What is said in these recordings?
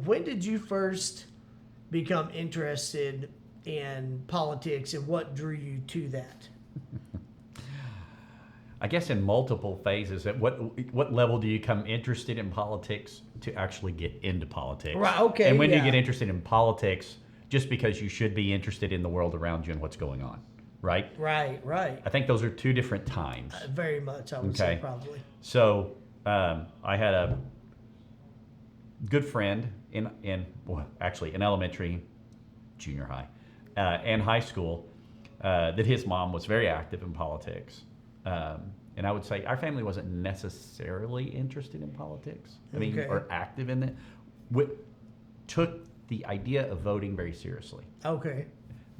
when did you first become interested in politics, and what drew you to that? I guess in multiple phases. At what level do you become interested in politics to actually get into politics? Right. Okay. And when do you yeah. get interested in politics just because you should be interested in the world around you and what's going on? Right? Right. I think those are two different times. Very much, I would say, probably. So I had a good friend in elementary, junior high, and high school that his mom was very active in politics. And I would say our family wasn't necessarily interested in politics. I mean, or active in it. We took the idea of voting very seriously. Okay.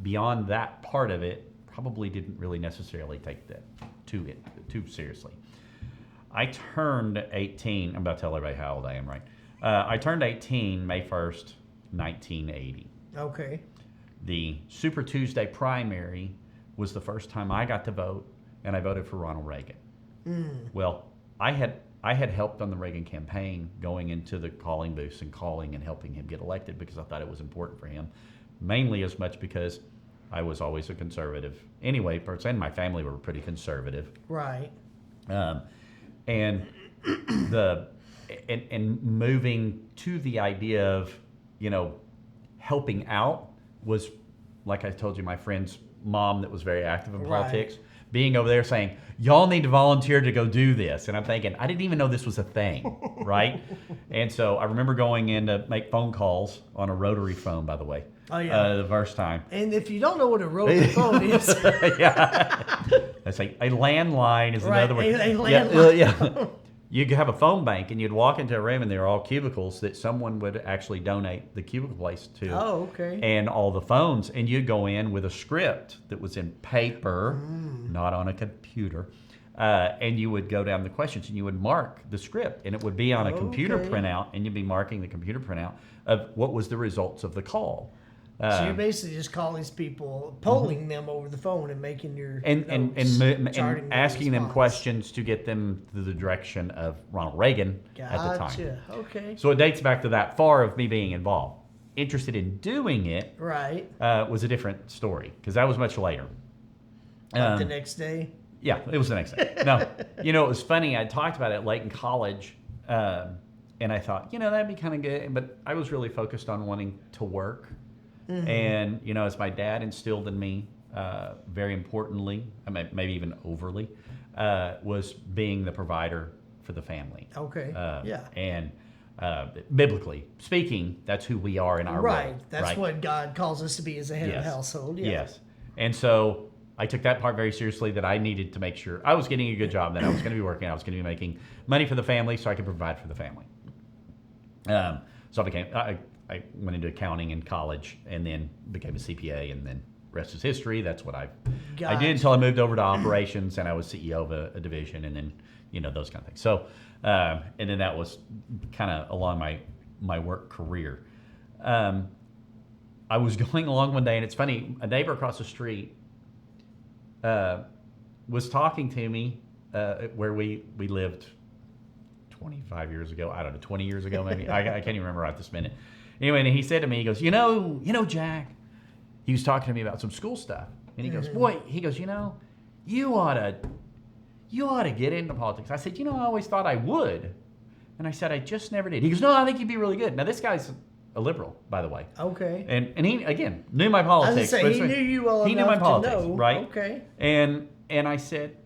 Beyond that part of it, probably didn't really necessarily take that too seriously. I turned 18. I'm about to tell everybody how old I am, right? I turned 18 May 1st, 1980. Okay. The Super Tuesday primary was the first time I got to vote, and I voted for Ronald Reagan. Well, I had helped on the Reagan campaign, going into the calling booths and calling and helping him get elected because I thought it was important for him, mainly as much because I was always a conservative anyway, and my family were pretty conservative. Right. And moving to the idea of, helping out was, like I told you, my friend's mom that was very active in politics, being over there saying, y'all need to volunteer to go do this. And I'm thinking, I didn't even know this was a thing, right? And so I remember going in to make phone calls on a rotary phone, by the way. Oh, yeah. The first time. And if you don't know what a rotary phone is. Yeah. That's a landline is another word. A landline. Yeah. You'd have a phone bank and you'd walk into a room and there were all cubicles that someone would actually donate the cubicle place to. Oh, okay. And all the phones. And you'd go in with a script that was in paper, not on a computer. And you would go down the questions and you would mark the script. And it would be on a computer printout, and you'd be marking the computer printout of what was the results of the call. So you're basically just calling these people, polling them over the phone and making your and asking them response. questions to get them to the direction of Ronald Reagan at the time. Gotcha. Okay. So it dates back to that far of me being involved. Interested in doing it was a different story because that was much later. Like the next day? Yeah, it was the next day. No, it was funny. I talked about it late in college, and I thought, that'd be kind of good. But I was really focused on wanting to work. And, as my dad instilled in me, very importantly, maybe even overly, was being the provider for the family. Okay. And biblically speaking, that's who we are in our world. That's what God calls us to be as a head of the household. Yeah. Yes. And so I took that part very seriously, that I needed to make sure I was getting a good job, that I was going to be working, I was going to be making money for the family so I could provide for the family. So I went into accounting in college and then became a CPA, and then rest is history. That's what I did until I moved over to operations, and I was CEO of a division, and then, those kind of things. So, and then that was kind of along my work career. I was going along one day, and it's funny, a neighbor across the street was talking to me where we lived 25 years ago. I don't know, 20 years ago maybe. I can't even remember right this minute. Anyway, and he said to me, he goes, Jack, he was talking to me about some school stuff. And he goes, boy, you ought to get into politics. I said, I always thought I would. And I said, I just never did. He goes, no, I think you'd be really good. Now, this guy's a liberal, by the way. Okay. And he, again, knew my politics. I was going to say, he knew you well enough to know. He knew my politics, right? Okay. And I said,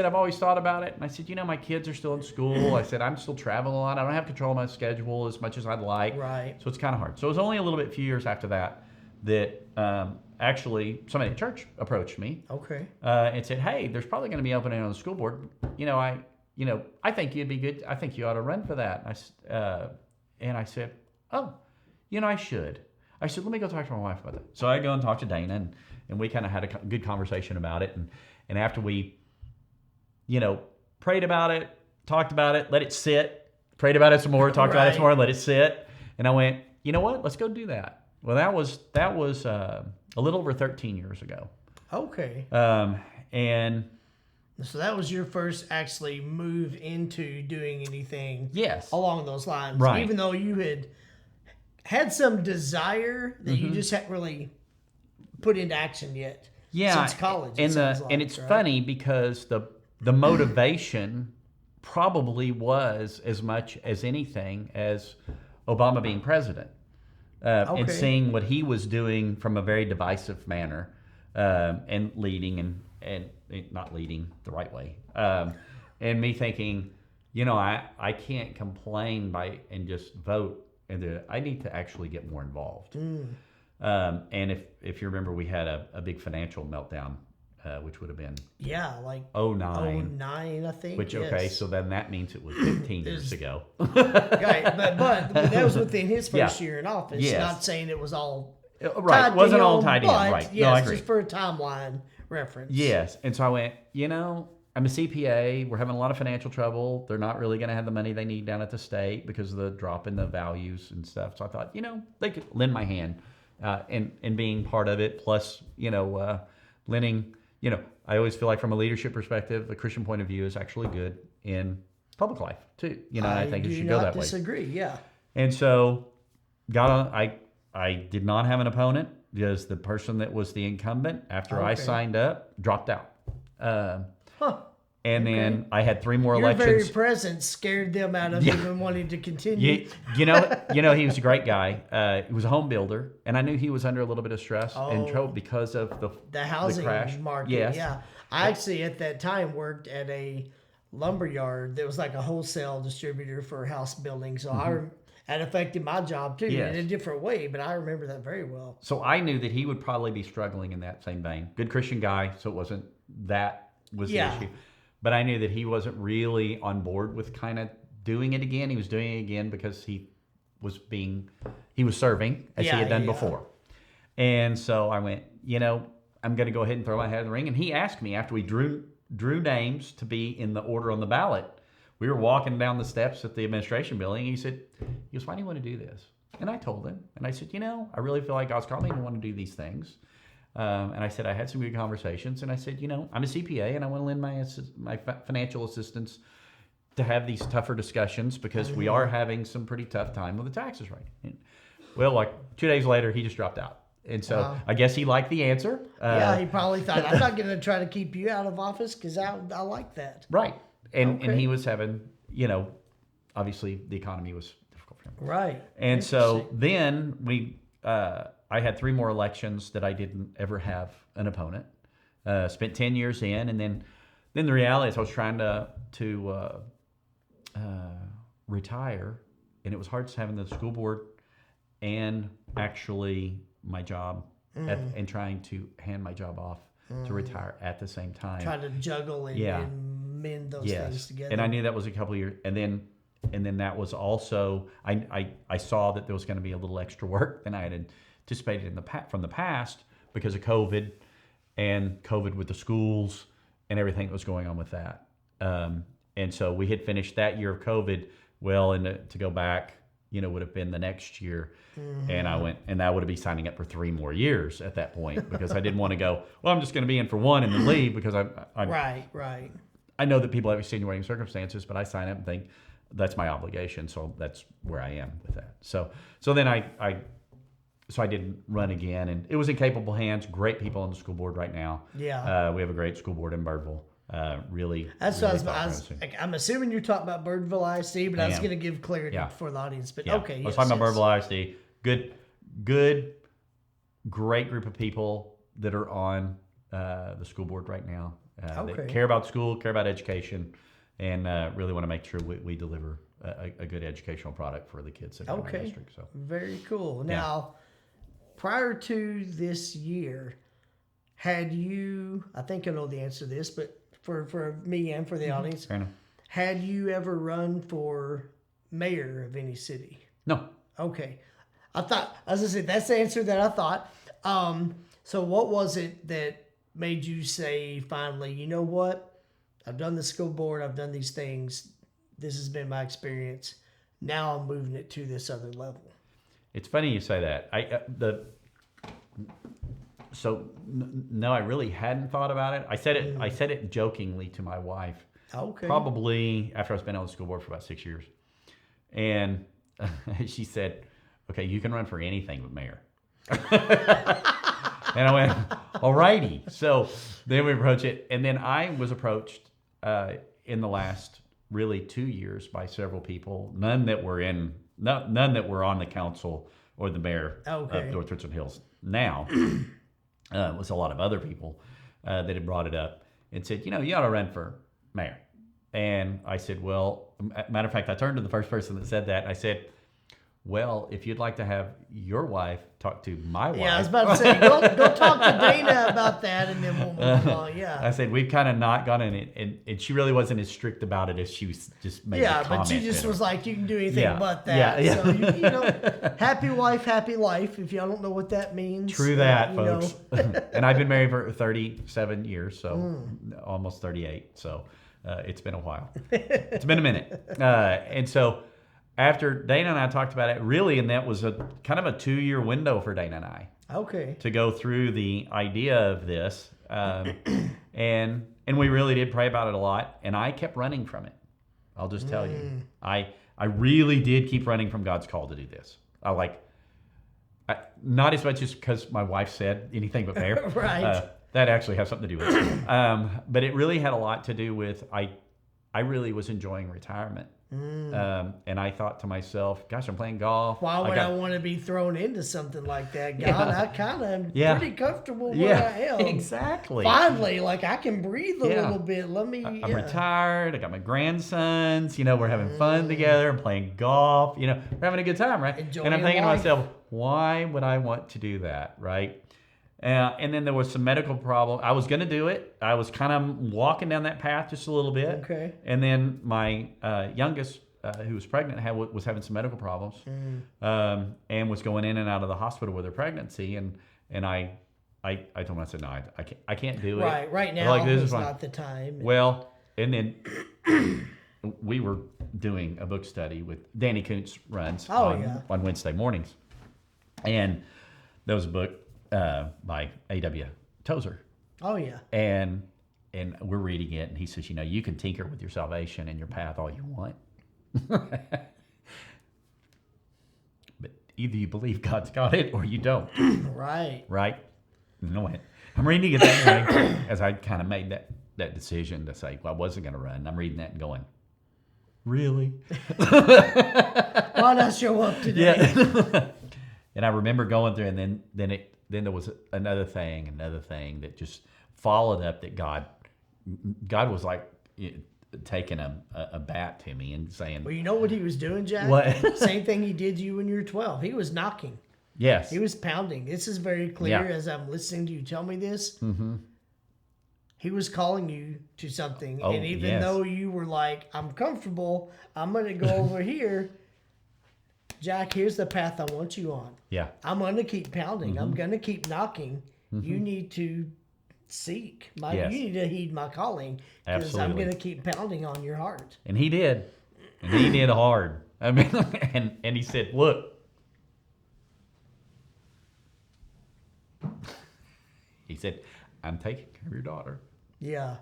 I've always thought about it. And I said, my kids are still in school. I said, I'm still traveling a lot. I don't have control of my schedule as much as I'd like. Right. So it's kind of hard. So it was only a few years after that actually somebody at church approached me. Okay. And said, hey, there's probably going to be an opening on the school board. I think you'd be good. I think you ought to run for that. And I said, oh, I should. I said, let me go talk to my wife about that. So I go and talk to Dana, and we kind of had a good conversation about it. And after we prayed about it, talked about it, let it sit, prayed about it some more, talked about it some more, let it sit. And I went, you know what? Let's go do that. Well, that was a little over 13 years ago. Okay. And So that was your first actually move into doing anything Yes. along those lines. Right. Even though you had some desire that Mm-hmm. you just hadn't really put into action yet. Yeah, Since college. and it sounds like, and it's right? funny because the motivation probably was as much as anything as Obama being president, and Okay. seeing what he was doing from a very divisive manner, and leading and not leading the right way, and me thinking, I can't complain and just vote, and I need to actually get more involved. And if you remember, we had a big financial meltdown, which would have been Yeah, like 09, 09, I think. which, yes. okay, so then that means it was 15 years ago. Right, but that was within his first Yeah. year in office. Yes. Not saying it was all Right, tied it wasn't to all him, tied to but him, right. Yes, No, I agree. just for a timeline reference. Yes, and so I went, I'm a CPA, we're having a lot of financial trouble, they're not really going to have the money they need down at the state because of the drop in the values and stuff. So I thought, they could lend my hand, and being part of it, plus, lending, I always feel like from a leadership perspective, the Christian point of view is actually good in public life too. And I think it should go that way. I disagree, yeah. And so I did not have an opponent because the person that was the incumbent after I Okay. signed up dropped out. Huh. And then I had 3 more Your very elections. presence scared them out of Yeah. even wanting to continue. He was a great guy. He was a home builder, and I knew he was under a little bit of stress and trouble because of The housing crash. market, Yes. yeah. I actually at that time worked at a lumber yard that was like a wholesale distributor for house building. So that affected my job too Yes. in a different way, but I remember that very well. So I knew that he would probably be struggling in that same vein. Good Christian guy, so it wasn't that was Yeah. the issue. But I knew that he wasn't really on board with kind of doing it again. He was doing it again because he was serving as he had done before. And so I went, I'm going to go ahead and throw my hat in the ring. And he asked me after we drew names to be in the order on the ballot. We were walking down the steps at the administration building. And he goes, why do you want to do this? And I told him, and I said, I really feel like God's called me to want to do these things. And I said, I had some good conversations. And I said, I'm a CPA and I want to lend my financial assistance to have these tougher discussions because we are having some pretty tough time with the taxes right. And, well, like 2 days later, he just dropped out. And so I guess he liked the answer. Yeah, he probably thought, I'm not going to try to keep you out of office because I like that. Right. And Okay. he was having, obviously the economy was difficult for him. Right. And so then I had 3 more elections that I didn't ever have an opponent. Spent 10 years in, and then the reality is I was trying to retire, and it was hard having the school board and actually my job and trying to hand my job off to retire at the same time. Trying to juggle and mend those things together. And I knew that was a couple of years, and then that was also I saw that there was going to be a little extra work than I had anticipated from the past because of COVID with the schools and everything that was going on with that. And so we had finished that year of COVID well, and to go back, would have been the next year. And I went, and I would have been signing up for 3 more years at that point because I didn't want to go, well, I'm just going to be in for 1 and then leave because I'm Right. I know that people have extenuating circumstances, but I sign up and think that's my obligation. So that's where I am with that. So then I didn't run again, and it was in capable hands. Great people on the school board right now. Yeah. We have a great school board in Birdville. Really. That's really what I was I'm assuming you're talking about Birdville ISD, but I was going to give clarity for the audience. But okay, I was talking about Birdville ISD. Good, great group of people that are on the school board right now. They care about school, care about education, and really want to make sure we deliver a good educational product for the kids in our district. So very cool. Now, prior to this year, had you? I think I know the answer to this, but for me and for the audience, had you ever run for mayor of any city? No. Okay. I thought, as I said, that's the answer that I thought. So what was it that made you say finally, you know what? I've done the school board. I've done these things. This has been my experience. Now I'm moving it to this other level. It's funny you say that. So no, I really hadn't thought about it. I said it jokingly to my wife. Okay. Probably after I was been on the school board for about 6 years, and she said, "Okay, you can run for anything but mayor." And I went, "Alrighty." So then we approach it, and then I was approached in the last really 2 years by several people. None that were on the council or the mayor of North Richland Hills. Now, it was a lot of other people that had brought it up and said, you ought to run for mayor. And I said, well, matter of fact, I turned to the first person that said that. And I said, well, if you'd like to have your wife talk to my wife. Yeah, I was about to say, go talk to Dana about that, and then we'll move on. Yeah. I said, we've kind of not gone in it. And she really wasn't as strict about it as she was just making a comment. Yeah, but she just was like, you can do anything but that. Yeah. So, happy wife, happy life, if y'all don't know what that means. True that, folks. And I've been married for 37 years, so almost 38. So it's been a while. It's been a minute. And so after Dana and I talked about it, really, and that was a kind of a 2-year window for Dana and I. Okay. To go through the idea of this. And we really did pray about it a lot. And I kept running from it. I'll just tell you. I really did keep running from God's call to do this. Not as much as because my wife said anything but mayor. Right. That actually has something to do with it. But it really had a lot to do with I really was enjoying retirement. And I thought to myself, gosh, I'm playing golf. Why would I want to be thrown into something like that? God, I kind of am pretty comfortable where I am. Exactly. Finally, I can breathe a little bit. I'm retired. I got my grandsons. We're having fun together. I'm playing golf. We're having a good time, right? Enjoying and I'm thinking life. to myself, why would I want to do that, right? And then there was some medical problem. I was going to do it. I was kind of walking down that path just a little bit. Okay. And then my youngest, who was pregnant, was having some medical problems, and was going in and out of the hospital with her pregnancy. And I told him, I said, no, I can't do it. Right now is not the time. Well, and then we were doing a book study with Danny Kuntz runs on Wednesday mornings, and there was a book by A.W. Tozer. Oh, yeah. And we're reading it, and he says, you can tinker with your salvation and your path all you want. But either you believe God's got it or you don't. Right. No, I'm reading it that morning as I kind of made that decision to say, well, I wasn't going to run. I'm reading that and going, really? Why not show up today? Yeah. And I remember going through, and then there was another thing that just followed up, that God was like taking a bat to me and saying, well, you know what he was doing, Jack? What? Same thing he did to you when you were 12. He was knocking. Yes. He was pounding. This is very clear as I'm listening to you tell me this. Mm-hmm. He was calling you to something. And even though you were like, I'm comfortable, I'm going to go over here. Jack, here's the path I want you on. Yeah. I'm going to keep pounding. Mm-hmm. I'm going to keep knocking. Mm-hmm. You need to seek. You need to heed my calling. Because I'm going to keep pounding on your heart. And he did. And he did hard. I mean, and he said, look. He said, I'm taking care of your daughter. Yeah.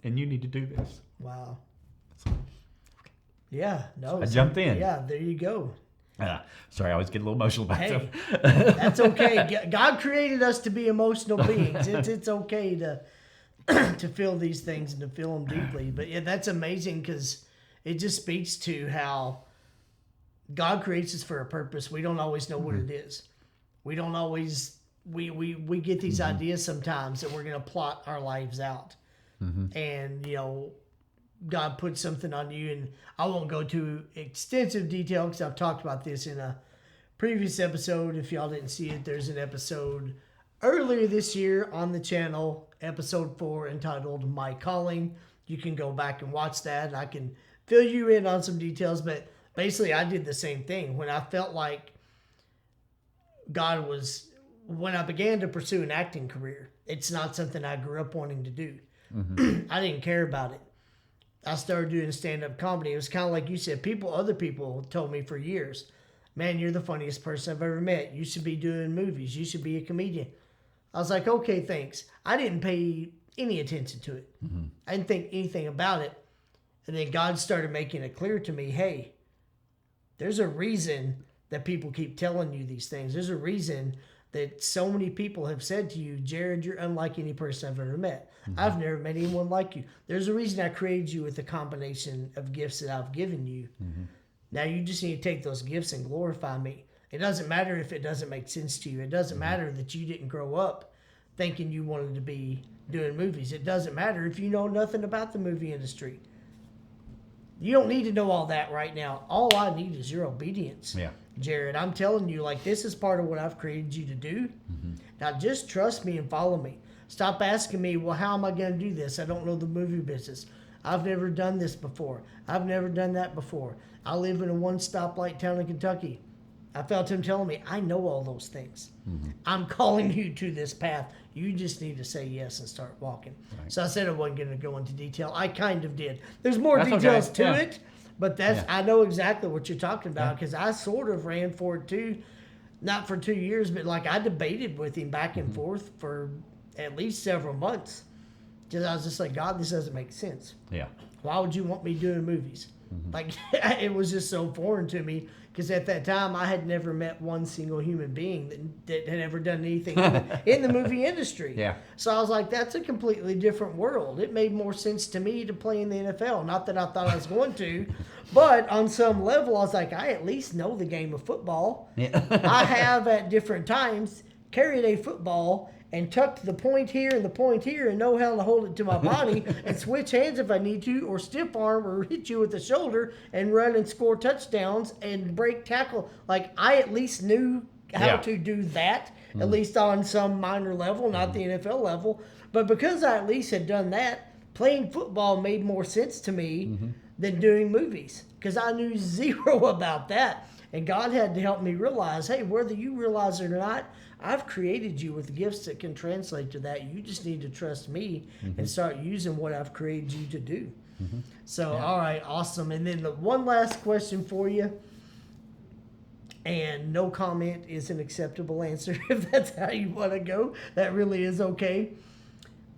And you need to do this. Wow. Yeah, no. I jumped in. Yeah, there you go. Sorry, I always get a little emotional about stuff. That's okay. God created us to be emotional beings. It's okay to feel these things and to feel them deeply. But yeah, that's amazing, because it just speaks to how God creates us for a purpose. We don't always know what it is. We don't always we get these ideas sometimes that we're going to plot our lives out, and God put something on you, and I won't go to extensive detail because I've talked about this in a previous episode. If y'all didn't see it, there's an episode earlier this year on the channel, episode 4, entitled My Calling. You can go back and watch that, and I can fill you in on some details, but basically I did the same thing. When I felt like when I began to pursue an acting career, it's not something I grew up wanting to do. I didn't care about it. I started doing stand-up comedy. It was kind of like you said, other people told me for years, man, you're the funniest person I've ever met. You should be doing movies. You should be a comedian. I was like, okay, thanks. I didn't pay any attention to it. I didn't think anything about it. And then God started making it clear to me, hey, there's a reason that people keep telling you these things. There's a reason that so many people have said to you, Jared, you're unlike any person I've ever met. I've never met anyone like you. There's a reason I created you with a combination of gifts that I've given you. Now you just need to take those gifts and glorify me. It doesn't matter if it doesn't make sense to you. It doesn't matter that you didn't grow up thinking you wanted to be doing movies. It doesn't matter if you know nothing about the movie industry. You don't need to know all that right now. All I need is your obedience. Yeah. Jared, I'm telling you, like, this is part of what I've created you to do. Now just trust me and follow me. Stop asking me, well, how am I going to do this? I don't know the movie business. I've never done this before. I've never done that before. I live in a one-stoplight town in Kentucky. I felt him telling me, I know all those things. I'm calling you to this path. You just need to say yes and start walking. Right. So I said I wasn't going to go into detail. I kind of did. There's more details to it, but I know exactly what you're talking about because I sort of ran for it too. Not for 2 years, but like I debated with him back and forth for at least several months. Because I was just like, God, this doesn't make sense. Yeah. Why would you want me doing movies? Like, it was just so foreign to me because at that time I had never met one single human being that had ever done anything in the movie industry. Yeah. So I was like, that's a completely different world. It made more sense to me to play in the NFL. Not that I thought I was going to, but on some level, I was like, I at least know the game of football. Yeah. I have at different times carried a football and tucked the point here and the point here and know how to hold it to my body and switch hands if I need to or stiff arm or hit you with the shoulder and run and score touchdowns and break tackle. Like, I at least knew how to do that, at least on some minor level, not the NFL level. But because I at least had done that, playing football made more sense to me than doing movies because I knew zero about that. And God had to help me realize, hey, whether you realize it or not, I've created you with gifts that can translate to that. You just need to trust me and start using what I've created you to do. So, all right, awesome. And then the one last question for you. And no comment is an acceptable answer if that's how you want to go. That really is okay.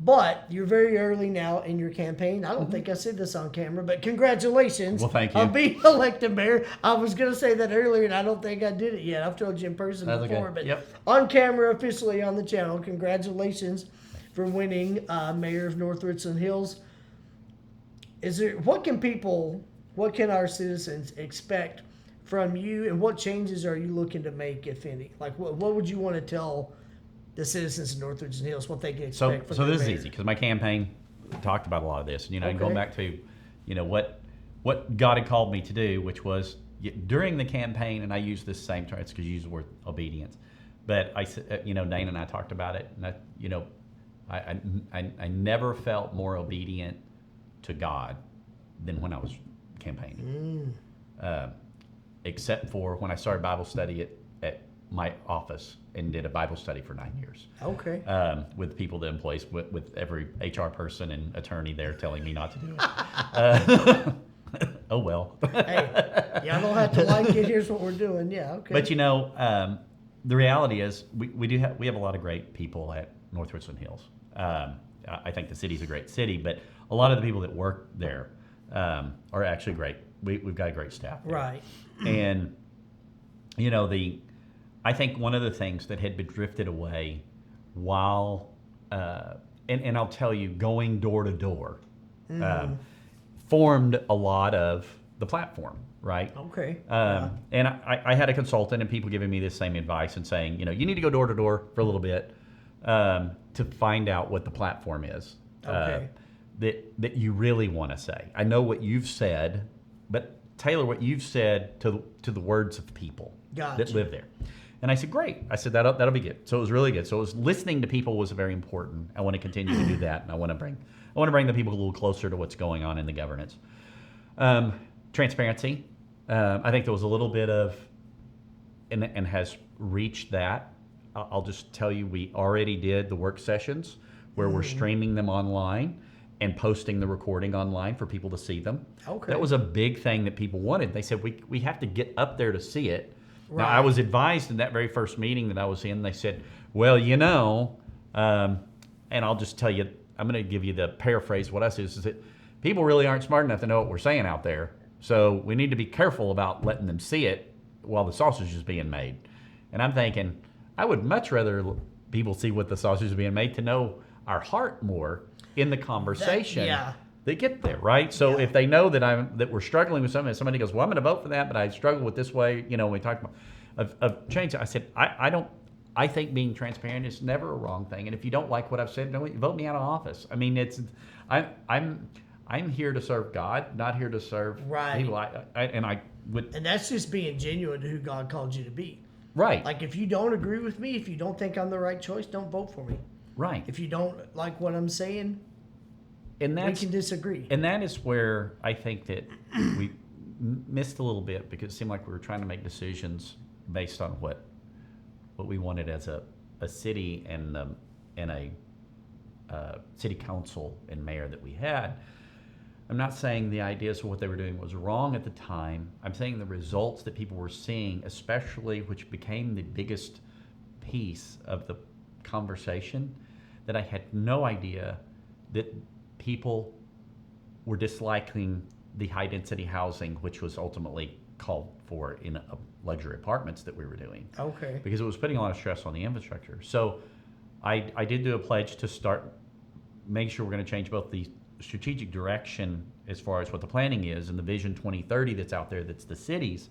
But you're very early now in your campaign. I don't think I said this on camera, but congratulations thank you. on being elected mayor. I was going to say that earlier, and I don't think I did it yet. I've told you in person before, but on camera, officially on the channel, congratulations for winning mayor of North Richland Hills. What can our citizens expect from you, and what changes are you looking to make, if any? Like, what would you want to tell the citizens of North Richland Hills what they can expect from So this mayor? is easy because my campaign talked about a lot of this, and going back to, what God had called me to do, which was during the campaign, and I use this same term because you use the word obedience, but I said, Dana and I talked about it, and I never felt more obedient to God than when I was campaigning, except for when I started Bible study at my office and did a Bible study for 9 years. Okay. With people that employs with every HR person and attorney there telling me not to do it. Oh well. Hey, y'all don't have to like it. Here's what we're doing. Yeah. Okay. But the reality is we have a lot of great people at North Richland Hills. I think the city's a great city, but a lot of the people that work there are actually great. We've got a great staff there. Right. And I think one of the things that had been drifted away while, and I'll tell you, going door to door, formed a lot of the platform, right? Okay. And I had a consultant and people giving me this same advice and saying, you need to go door to door for a little bit to find out what the platform is that you really want to say. I know what you've said, but tailor what you've said to the words of people that live there. And I said, great. I said, that'll be good. So it was really good. So it was listening to people was very important. I want to continue to do that, and I want to bring the people a little closer to what's going on in the governance. Transparency. I think there was a little bit of, and has reached that. I'll just tell you, we already did the work sessions where we're streaming them online and posting the recording online for people to see them. Okay. That was a big thing that people wanted. They said, we have to get up there to see it. Now, I was advised in that very first meeting that I was in, they said, well, and I'll just tell you, I'm going to give you the paraphrase of what I said, is that people really aren't smart enough to know what we're saying out there. So we need to be careful about letting them see it while the sausage is being made. And I'm thinking, I would much rather people see what the sausage is being made to know our heart more in the conversation. They get there, right? So if they know that we're struggling with something, and somebody goes, well, I'm going to vote for that, but I struggle with this way, we talked about of change. I said, I think being transparent is never a wrong thing. And if you don't like what I've said, don't vote me out of office. I mean, I'm here to serve God, not here to serve people. And that's just being genuine to who God called you to be. Right. Like, if you don't agree with me, if you don't think I'm the right choice, don't vote for me. Right. If you don't like what I'm saying, we can disagree. And that is where I think that we missed a little bit, because it seemed like we were trying to make decisions based on what we wanted as a city and a city council and mayor that we had. I'm not saying the ideas of what they were doing was wrong at the time. I'm saying the results that people were seeing, especially, which became the biggest piece of the conversation, that I had no idea that people were disliking the high density housing, which was ultimately called for in luxury apartments that we were doing. Okay. Because it was putting a lot of stress on the infrastructure. So I did do a pledge to start making sure we're going to change both the strategic direction as far as what the planning is and the Vision 2030 that's out there, that's the cities,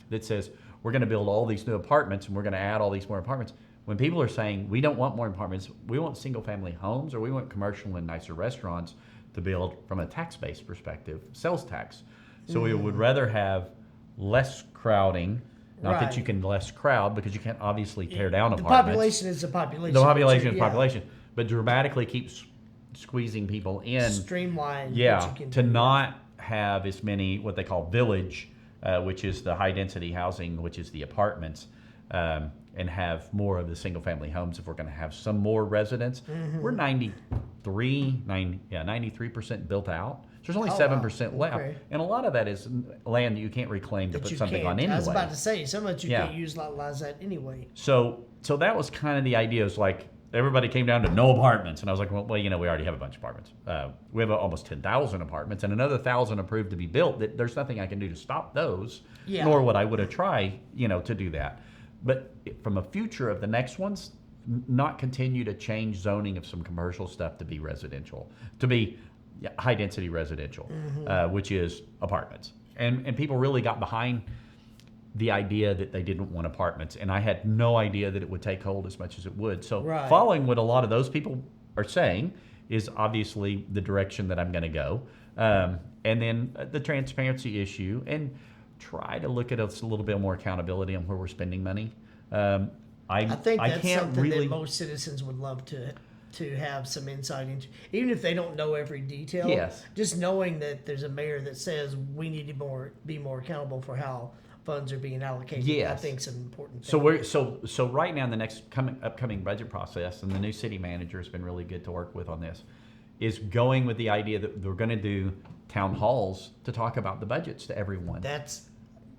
that says we're going to build all these new apartments and we're going to add all these more apartments. When people are saying we don't want more apartments, we want single family homes, or we want commercial and nicer restaurants to build from a tax-based perspective, sales tax. So we would rather have less crowding, not that you can less crowd, because you can't obviously tear down apartments. The population is the population. The population is population, but dramatically keeps squeezing people in. Streamline. To not have as many what they call village, which is the high density housing, which is the apartments, and have more of the single family homes if we're going to have some more residents. We're 93% built out. So there's only 7% left. Okay. And a lot of that is land that you can't reclaim to put something on anyway. I was about to say, so much you can't utilize that anyway. So that was kind of the idea. It was like, everybody came down to no apartments. And I was like, well, we already have a bunch of apartments. We have almost 10,000 apartments and another 1,000 approved to be built. That there's nothing I can do to stop those, nor would I would have tried, to do that. But from a future of the next ones, not continue to change zoning of some commercial stuff to be residential, to be high density residential, which is apartments. And people really got behind the idea that they didn't want apartments. And I had no idea that it would take hold as much as it would. So following what a lot of those people are saying is obviously the direction that I'm going to go. And then the transparency issue, and try to look at us a little bit more accountability on where we're spending money. I think that's something that most citizens would love to have some insight into, even if they don't know every detail. Yes. Just knowing that there's a mayor that says we need to be more accountable for how funds are being allocated. Yes. I think is an important thing. So right now in the next upcoming budget process, and the new city manager has been really good to work with on this, is going with the idea that we're going to do town halls to talk about the budgets to everyone. That's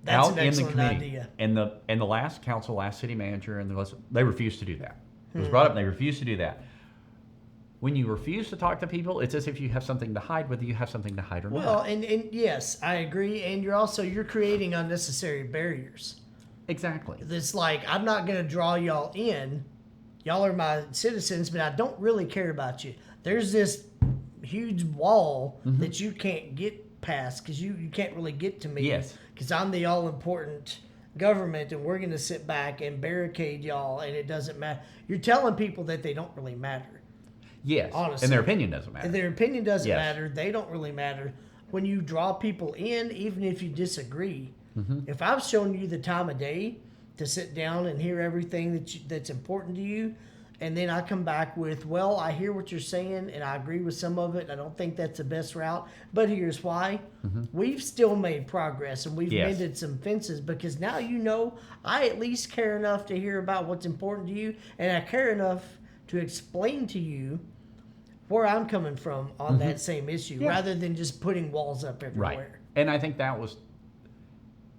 out an excellent idea. And the last council, last city manager, and they refused to do that. It was brought up, and they refused to do that. When you refuse to talk to people, it's as if you have something to hide, whether you have something to hide or not. Well, and yes, I agree. And you're creating unnecessary barriers. Exactly. It's like, I'm not going to draw y'all in. Y'all are my citizens, but I don't really care about you. There's this huge wall that you can't get past because you can't really get to me. Yes. Because I'm the all-important government, and we're going to sit back and barricade y'all, and it doesn't matter. You're telling people that they don't really matter. Yes, honestly. And their opinion doesn't matter. And their opinion doesn't matter. They don't really matter. When you draw people in, even if you disagree, if I've shown you the time of day to sit down and hear everything that's important to you, and then I come back with, well, I hear what you're saying, and I agree with some of it, and I don't think that's the best route, but here's why. We've still made progress, and we've mended some fences, because now I at least care enough to hear about what's important to you, and I care enough to explain to you where I'm coming from on that same issue, rather than just putting walls up everywhere. Right. And I think that was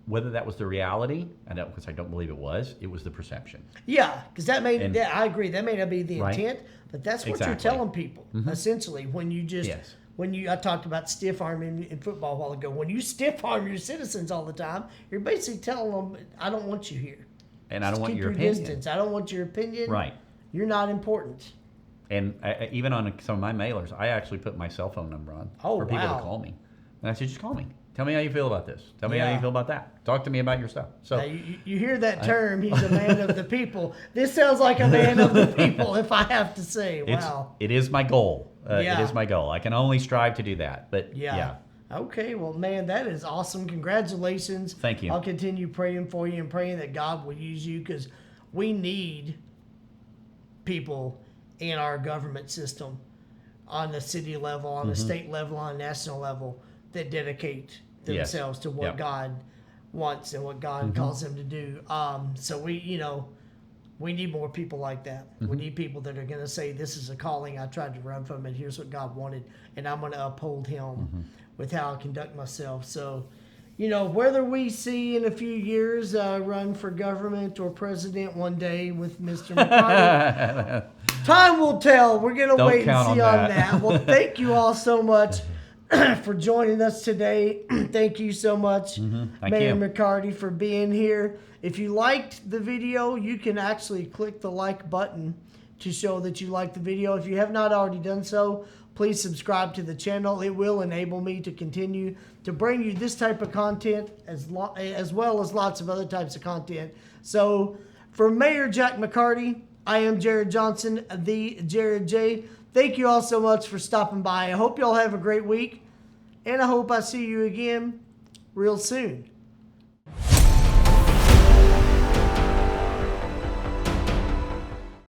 whether that was the reality, because I don't believe it was the perception. Yeah, because that may, And- I agree, that may not be the Right. intent, but that's what you're Exactly. telling people, essentially, when you just, Yes. I talked about stiff arming in football a while ago. When you stiff arm your citizens all the time, you're basically telling them, I don't want you here. And I don't want Keep your your opinion. distance. I don't want your opinion. Right. You're not important. And even on some of my mailers, I actually put my cell phone number on Oh, for people wow. to call me. And I said, just call me. Tell me how you feel about this. Tell me how Yeah. you feel about that. Talk to me about your stuff. So Now, you hear that term, he's a man of the people. This sounds like a man of the people, if I have to say. Wow. it is my goal. Yeah. It is my goal. I can only strive to do that. But Yeah. Okay, well, man, that is awesome. Congratulations. Thank you. I'll continue praying for you and praying that God will use you, because we need people in our government system on the city level, on the state level, on the national level that dedicate Yes. themselves to what Yep. God wants and what God calls them to do. So we need more people like that. We need people that are going to say, this is a calling I tried to run from, and here's what God wanted, and I'm going to uphold him with how I conduct myself. So, whether we see in a few years run for government or president one day with Mr. McCarty, time will tell. We're going to Don't wait and count see on on that. that. Well, thank you all so much for joining us today. Thank you so much, Thank Mayor you. McCarty, for being here. If you liked the video, you can actually click the like button to show that you liked the video. If you have not already done so, please subscribe to the channel. It will enable me to continue to bring you this type of content as well as lots of other types of content. So for Mayor Jack McCarty, I am Jared Johnson, the Jared J. Thank you all so much for stopping by. I hope you all have a great week, and I hope I see you again real soon.